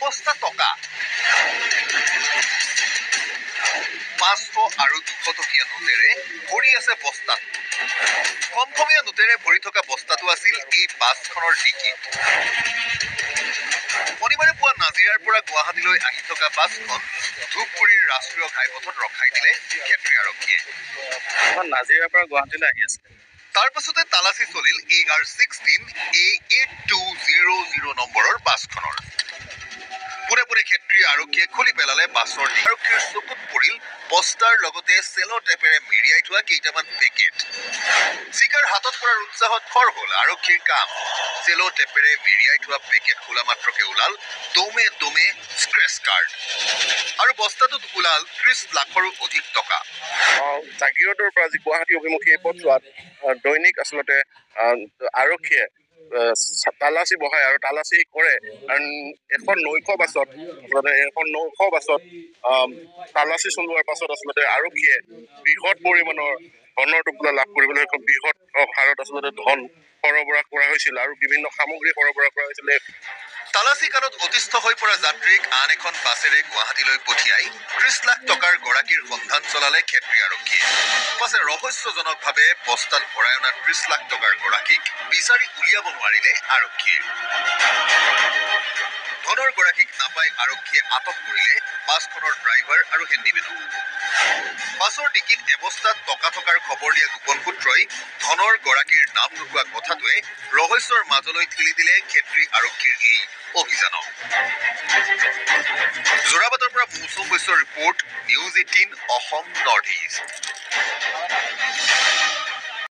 এবস্তা টকা 500 আৰু 200 টকীয়া নোটেৰে ভৰি আছে বস্তাত। কমকমীয়া নোটেৰে ভৰি থকা বস্তাটো আছিল এই বাছখনৰ ডিকিত। শনিবাৰে পুৱা নাজিৰাৰ পৰা গুৱাহাটীলৈ আহি থকা বাছখন ধূপগুৰিৰ ৰাষ্ট্ৰীয় ঘাইপথত ৰখাই দিলে ক্ষেত্ৰী আৰক্ষীয়ে। নাজিৰাৰ পৰা গুৱাহাটীলৈ আহি আছে। তাৰ পাছতে তালাচী চলিল AR-16 A8200 নম্বৰৰ বাছখনৰ। পোনে পোনে ক্ষেত্ৰী আৰক্ষীয়ে খুলি পেলালে বাছৰ ডিকি। আৰক্ষীৰ চকুত পৰিল বস্তাৰ লগতে চেলো টেপেৰে মেৰিয়াই থোৱা কেইটামান পেকেট। চিকাৰ হাতত পৰাৰ উৎসাহত খৰ হ'ল আৰক্ষীৰ কাম। চেলো টেপেৰে মেৰিয়াই থোৱা পেকেট খোলা মাত্ৰকে ওলাল দমে দমে স্ক্ৰেচ কাৰ্ড। আৰু বস্তাটোত ওলাল 30 লাখৰো অধিক টকা। জাগিৰোডৰ পৰা আজি গুৱাহাটী অভিমুখী এই পথছোৱাত দৈনিক আচলতে আৰক্ষীয়ে তালাচী বহায় আৰু তালাচী কৰে। এখন নৈশ বাছত তালাচী চলোৱাৰ পাছত আচলতে আৰক্ষীয়ে বৃহৎ পৰিমাণৰ ধনৰ টোপোলা লাভ কৰিবলৈ সক্ষম। বৃহৎ হাৰত আচলতে ধন সৰবৰাহ কৰা হৈছিল আৰু বিভিন্ন সামগ্ৰী সৰবৰাহ কৰা হৈছিল। তালাচী কালত অতিষ্ঠ হৈ পৰা যাত্ৰীক আন এখন বাছেৰে গুৱাহাটীলৈ পঠিয়াই 30 লাখ টকাৰ গৰাকীৰ সন্ধান চলালে ক্ষেত্ৰী আৰক্ষীয়ে। পাছে ৰহস্যজনকভাৱে বস্তাত ভৰাই অনা 30 লাখ টকাৰ গৰাকীক বিচাৰি উলিয়াব নোৱাৰিলে আৰক্ষীয়ে। ধনৰ গৰাকীক নাপাই আৰক্ষীয়ে আটক কৰিলে বাছখনৰ ড্ৰাইভাৰ আৰু হেণ্ডিমেনক। বাছৰ ডিকিত এবস্তাত টকা থকাৰ খবৰ দিয়া গোপন সূত্ৰই ধনৰ গৰাকীৰ নাম নোকোৱা কথাটোৱে ৰহস্যৰ মাজলৈ ঠেলি দিলে ক্ষেত্ৰী আৰক্ষীৰ এই অভিযানক। যোৰাবাটৰ পৰা মৌচুম বৈশ্যৰ report, news 18 Assam north east.